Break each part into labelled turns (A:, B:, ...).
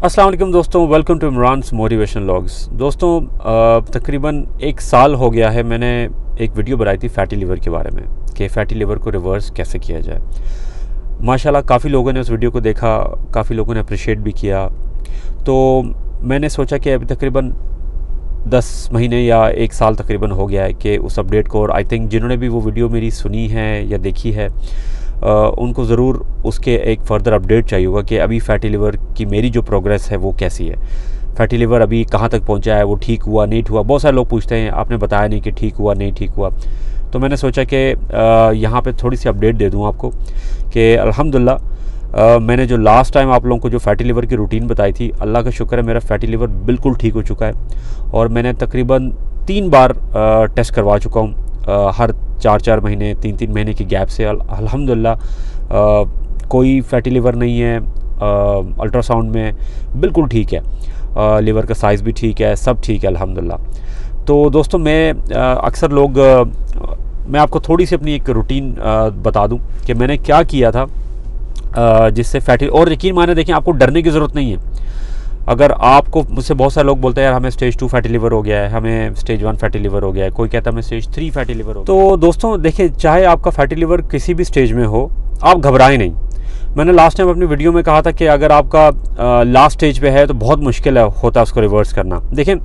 A: अस्सलाम वालेकुम दोस्तों, welcome to Imran's motivation vlogs. दोस्तों तकरीबन 1 साल हो गया है मैंने एक वीडियो बनाई थी फैटी लिवर के बारे में कि फ़ैटी लिवर को रिवर्स कैसे किया जाए। माशाल्लाह काफ़ी लोगों ने उस वीडियो को देखा, काफ़ी लोगों ने अप्रिशिएट भी किया। तो मैंने सोचा कि अभी तकरीबन 10 महीने या 1 साल तकरीबन हो गया है कि उस अपडेट को, और आई थिंक जिन्होंने भी वो वीडियो मेरी सुनी है या देखी है उनको ज़रूर उसके एक फ़र्दर अपडेट चाहिए होगा कि अभी फ़ैटी लिवर की मेरी जो प्रोग्रेस है वो कैसी है। फ़ैटी लिवर अभी कहाँ तक पहुँचा है, वो ठीक हुआ नहीं हुआ। बहुत सारे लोग पूछते हैं आपने बताया नहीं कि ठीक हुआ नहीं ठीक हुआ। तो मैंने सोचा कि यहाँ पे थोड़ी सी अपडेट दे दूँ आपको कि अल्हम्दुलिल्लाह मैंने जो लास्ट टाइम आप लोगों को जो फ़ैटी लिवर की रूटीन बताई थी, अल्लाह का शुक्र है मेरा फ़ैटी लिवर बिल्कुल ठीक हो चुका है। और मैंने तकरीबन 3 बार टेस्ट करवा चुका हूँ, हर 4-4 महीने 3-3 महीने की गैप से। अल्हम्दुलिल्लाह कोई फ़ैटी लिवर नहीं है। अल्ट्रासाउंड में बिल्कुल ठीक है, लिवर का साइज़ भी ठीक है, सब ठीक है अल्हम्दुलिल्लाह। तो दोस्तों अक्सर लोग मैं आपको थोड़ी सी अपनी एक रूटीन बता दूं कि मैंने क्या किया था जिससे फ़ैटी, और यकीन माने देखें आपको डरने की ज़रूरत नहीं है। अगर आपको, मुझसे बहुत सारे लोग बोलते हैं यार हमें स्टेज 2 फ़ैटी लिवर हो गया है, हमें स्टेज 1 फ़ैटी लिवर हो गया है, कोई कहता है हमें स्टेज 3 फ़ैटी लिवर हो गया। तो दोस्तों देखिए, चाहे आपका फ़ैटी लिवर किसी भी स्टेज में हो, आप घबराएं नहीं। मैंने लास्ट टाइम अपनी वीडियो में कहा था कि अगर आपका लास्ट स्टेज पे है तो बहुत मुश्किल होता है उसको रिवर्स करना। देखें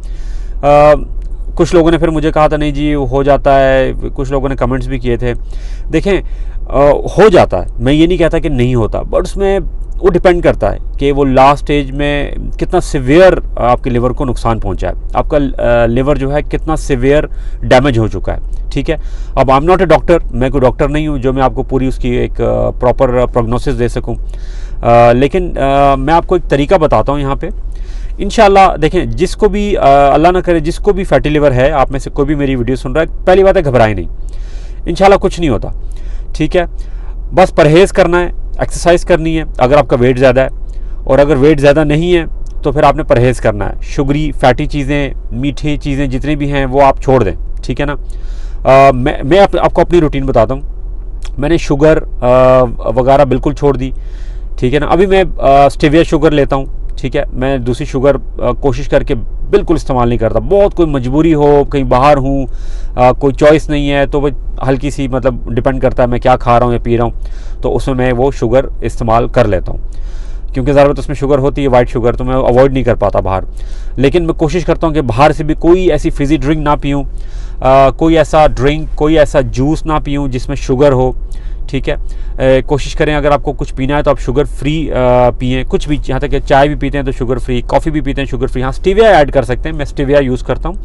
A: कुछ लोगों ने फिर मुझे कहा था नहीं जी हो जाता है, कुछ लोगों ने कमेंट्स भी किए थे। देखें हो जाता है, मैं ये नहीं कहता कि नहीं होता, बट उसमें वो डिपेंड करता है कि वो लास्ट स्टेज में कितना सिवियर आपके लिवर को नुकसान पहुंचा है, आपका लिवर जो है कितना सिवियर डैमेज हो चुका है। ठीक है, अब I am not a doctor, मैं कोई डॉक्टर नहीं हूं जो मैं आपको पूरी उसकी एक प्रॉपर प्रोग्नोसिस दे सकूं, लेकिन मैं आपको एक तरीका बताता हूं यहाँ पे इंशाल्लाह। देखें जिसको भी अल्लाह ना करे, जिसको भी फैटी लिवर है, आप में से कोई भी मेरी वीडियो सुन रहा है, पहली बात है घबराएं नहीं, इंशाल्लाह कुछ नहीं होता। ठीक है, बस परहेज़ करना है, एक्सरसाइज करनी है अगर आपका वेट ज़्यादा है, और अगर वेट ज़्यादा नहीं है तो फिर आपने परहेज़ करना है। शुगरी फैटी चीज़ें, मीठी चीज़ें जितनी भी हैं वो आप छोड़ दें। ठीक है ना। मैं आपको अपनी रूटीन बताता हूँ। मैंने शुगर वगैरह बिल्कुल छोड़ दी। ठीक है ना। अभी मैं स्टेविया शुगर लेता हूँ। ठीक है, मैं दूसरी शुगर कोशिश करके बिल्कुल इस्तेमाल नहीं करता। बहुत कोई मजबूरी हो, कहीं बाहर हूँ, कोई चॉइस नहीं है, तो वो हल्की सी, मतलब डिपेंड करता है मैं क्या खा रहा हूँ या पी रहा हूँ, तो उसमें मैं वो शुगर इस्तेमाल कर लेता हूँ, क्योंकि ज़रूरत उसमें शुगर होती है, वाइट शुगर, तो मैं अवॉइड नहीं कर पाता बाहर। लेकिन मैं कोशिश करता हूँ कि बाहर से भी कोई ऐसी फिज़ी ड्रिंक ना पीऊँ, कोई ऐसा ड्रिंक, कोई ऐसा जूस ना पीऊँ जिसमें शुगर हो। ठीक है, कोशिश करें अगर आपको कुछ पीना है तो आप शुगर फ्री पिएँ, कुछ भी, यहाँ तक कि चाय भी पीते हैं तो शुगर फ्री, कॉफ़ी भी पीते हैं शुगर फ्री। हाँ, स्टीविया ऐड कर सकते हैं, मैं स्टीविया यूज़ करता हूँ।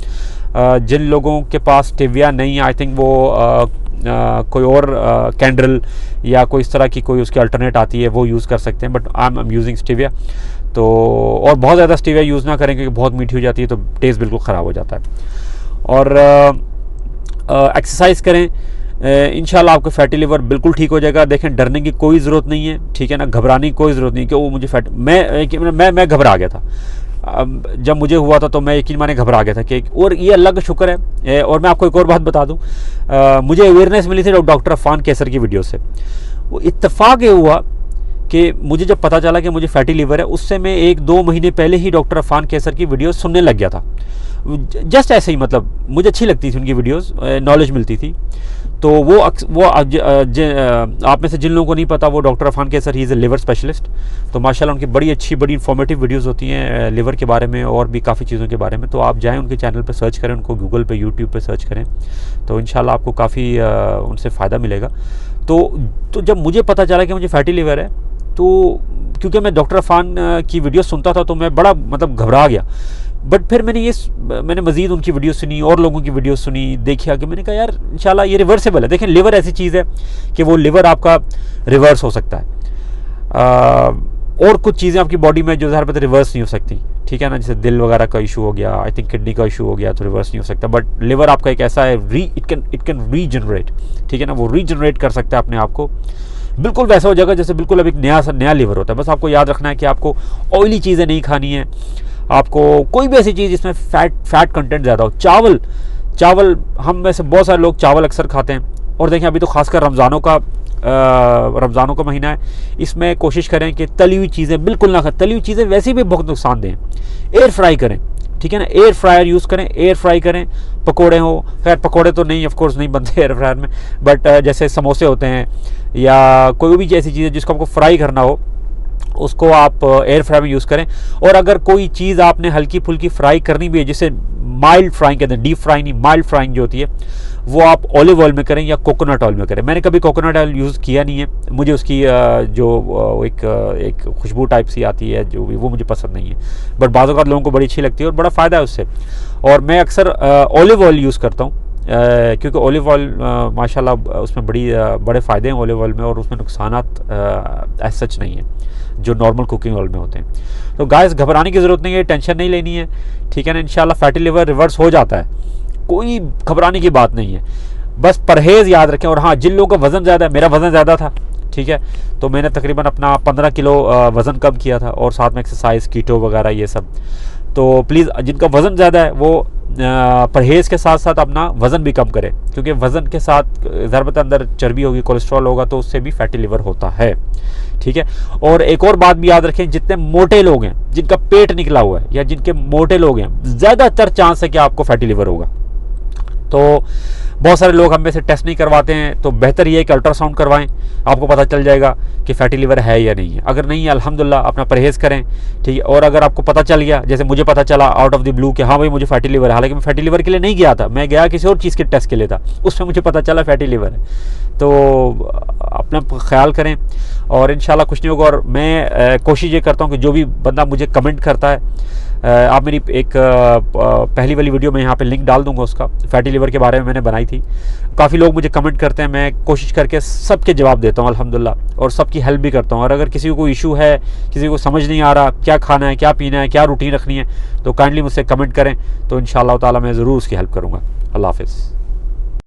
A: जिन लोगों के पास स्टीविया नहीं है, आई थिंक वो कोई और कैंडल या कोई इस तरह की कोई उसकी अल्टरनेट आती है वो यूज़ कर सकते हैं, but I am using stevia. तो और बहुत ज़्यादा स्टीविया यूज़ ना करें क्योंकि बहुत मीठी हो जाती है तो टेस्ट बिल्कुल ख़राब हो जाता है। और एक्सरसाइज करें, इंशाल्लाह आपका फैटी लिवर बिल्कुल ठीक हो जाएगा। देखें डरने की कोई ज़रूरत नहीं है। ठीक है ना, घबराने की कोई ज़रूरत नहीं कि वो मुझे मैं घबरा गया था। जब मुझे हुआ था तो मैं यकीन माने घबरा गया था कि, और ये अल्लाह का शुक्र है। और मैं आपको एक और बात बता दूं, मुझे अवेयरनेस मिली थी डॉक्टर अफ़ान कैसर की वीडियो से। वो इत्तेफाक ये हुआ कि मुझे जब पता चला कि मुझे फैटी लिवर है, उससे मैं 1-2 महीने पहले ही डॉक्टर अफ़ान कैसर की वीडियो सुनने लग गया था। जस्ट ऐसे ही, मतलब मुझे अच्छी लगती थी उनकी वीडियोस, नॉलेज मिलती थी। तो वो आप में से जिन लोगों को नहीं पता, वो doctor Afan Qaiser, he is a liver specialist. तो माशाल्लाह उनकी बड़ी अच्छी, बड़ी इन्फॉर्मेटिव वीडियोस होती हैं लिवर के बारे में और भी काफ़ी चीज़ों के बारे में। तो आप जाएँ उनके चैनल पर सर्च करें, उनको गूगल पे, यूट्यूब पे सर्च करें, तो इंशाल्लाह आपको काफ़ी उनसे फ़ायदा मिलेगा। तो जब मुझे पता चला कि मुझे फैटी लिवर है, तो क्योंकि मैं डॉक्टर अफ़ान की वीडियो सुनता था तो मैं बड़ा, मतलब घबरा गया। बट फिर मैंने मज़ीद उनकी वीडियो सुनी और लोगों की वीडियो सुनी, देखा कि मैंने कहा यार इंशाल्लाह ये रिवर्सेबल है। देखें लिवर ऐसी चीज़ है कि वो लिवर आपका रिवर्स हो सकता है। और कुछ चीज़ें आपकी बॉडी में जो ज़ाहिर बात है रिवर्स नहीं हो सकती। ठीक है ना, जैसे दिल वगैरह का इशू हो गया, आई थिंक किडनी का इशू हो गया, तो रिवर्स नहीं हो सकता। बट लिवर आपका एक ऐसा है, इट कैन रीजनरेट। ठीक है ना, वो रीजनरेट कर सकता है अपने आप को, बिल्कुल वैसा हो जाएगा जैसे बिल्कुल अब एक नया लिवर होता है। बस आपको याद रखना है कि आपको ऑयली चीज़ें नहीं खानी है, आपको कोई भी ऐसी चीज़ जिसमें फैट कंटेंट ज़्यादा हो। चावल हम में से बहुत सारे लोग चावल अक्सर खाते हैं, और देखें अभी तो खासकर रमज़ानों का रमज़ानों का महीना है, इसमें कोशिश करें कि तली हुई चीज़ें बिल्कुल ना खाएं। तली हुई चीज़ें वैसे भी बहुत नुकसानदेह हैं। एयर फ्राई करें, ठीक है ना, एयर फ्रायर यूज़ करें, एयर फ्राई करें। पकोड़े हो, खैर पकोड़े तो नहीं, ऑफ कोर्स नहीं बनते एयर फ्रायर में, बट जैसे समोसे होते हैं या कोई भी ऐसी चीज़ जिसको आपको फ्राई करना हो, उसको आप एयर फ्राई में यूज़ करें। और अगर कोई चीज़ आपने हल्की फुल्की फ्राई करनी भी है, जिसे माइल्ड फ्राइंग कहते हैं, डीप फ्राई नहीं, माइल्ड फ्राइंग जो होती है, वो आप ऑलिव ऑयल में करें या कोकोनट ऑयल में करें। मैंने कभी कोकोनट ऑयल यूज़ किया नहीं है, मुझे उसकी जो एक खुशबू टाइप सी आती है जो वो मुझे पसंद नहीं है, बट बाज़ औक़ात लोगों को बड़ी अच्छी लगती है और बड़ा फ़ायदा है उससे। और मैं अक्सर ऑलिव ऑयल यूज़ करता हूँ, क्योंकि ऑलिव ऑयल माशाल्लाह उसमें बड़े फ़ायदे हैं ऑलिव ऑयल में, और उसमें नुकसानात ऐसा सच नहीं है जो नॉर्मल कुकिंग ऑयल में होते हैं। तो गाइस घबराने की ज़रूरत नहीं है, टेंशन नहीं लेनी है, ठीक है ना। इंशाल्लाह फैटी लिवर रिवर्स हो जाता है, कोई घबराने की बात नहीं है, बस परहेज़ याद रखें। और हाँ, जिन लोगों का वज़न ज़्यादा है, मेरा वज़न ज़्यादा था, ठीक है, तो मैंने तकरीबन अपना 15 किलो वज़न कम किया था, और साथ में एक्सरसाइज, कीटो वगैरह ये सब। तो प्लीज़ जिनका वज़न ज़्यादा है वो परहेज़ के साथ साथ अपना वज़न भी कम करें, क्योंकि वज़न के साथ ज़रबत अंदर चर्बी होगी, कोलेस्ट्रॉल होगा, तो उससे भी फैटी लिवर होता है, ठीक है। और एक और बात भी याद रखें, जितने मोटे लोग हैं, जिनका पेट निकला हुआ है या जिनके मोटे लोग हैं, ज़्यादातर चांस है कि आपको फैटी लिवर होगा। तो बहुत सारे लोग हम में से टेस्ट नहीं करवाते हैं, तो बेहतर ये है कि अल्ट्रासाउंड करवाएं, आपको पता चल जाएगा कि फैटी लिवर है या नहीं है। अगर नहीं है, अल्हम्दुलिल्लाह, अपना परहेज़ करें, ठीक है। और अगर आपको पता चल गया, जैसे मुझे पता चला आउट ऑफ द ब्लू कि हाँ भाई मुझे फैटी लिवर है, हालांकि मैं फैटी लिवर के लिए नहीं गया था, मैं गया किसी और चीज़ के टेस्ट के लिए था, उसमें मुझे पता चला फैटी लिवर है। तो अपना ख्याल करें और इंशाल्लाह कुछ नहीं होगा। और मैं कोशिश ये करता हूँ कि जो भी बंदा मुझे कमेंट करता है, आप मेरी एक पहली वाली वीडियो में यहाँ पे लिंक डाल दूंगा, उसका फैटी लिवर के बारे में मैंने बनाई थी। काफ़ी लोग मुझे कमेंट करते हैं, मैं कोशिश करके सबके जवाब देता हूँ अल्हम्दुलिल्लाह, और सबकी हेल्प भी करता हूँ। और अगर किसी को कोई इशू है, किसी को समझ नहीं आ रहा क्या खाना है, क्या पीना है, क्या रूटीन रखनी है, तो काइंडली मुझसे कमेंट करें, तो इंशाअल्लाह ताला मैं ज़रूर उसकी हेल्प करूँगा। अल्लाह हाफ़िज़।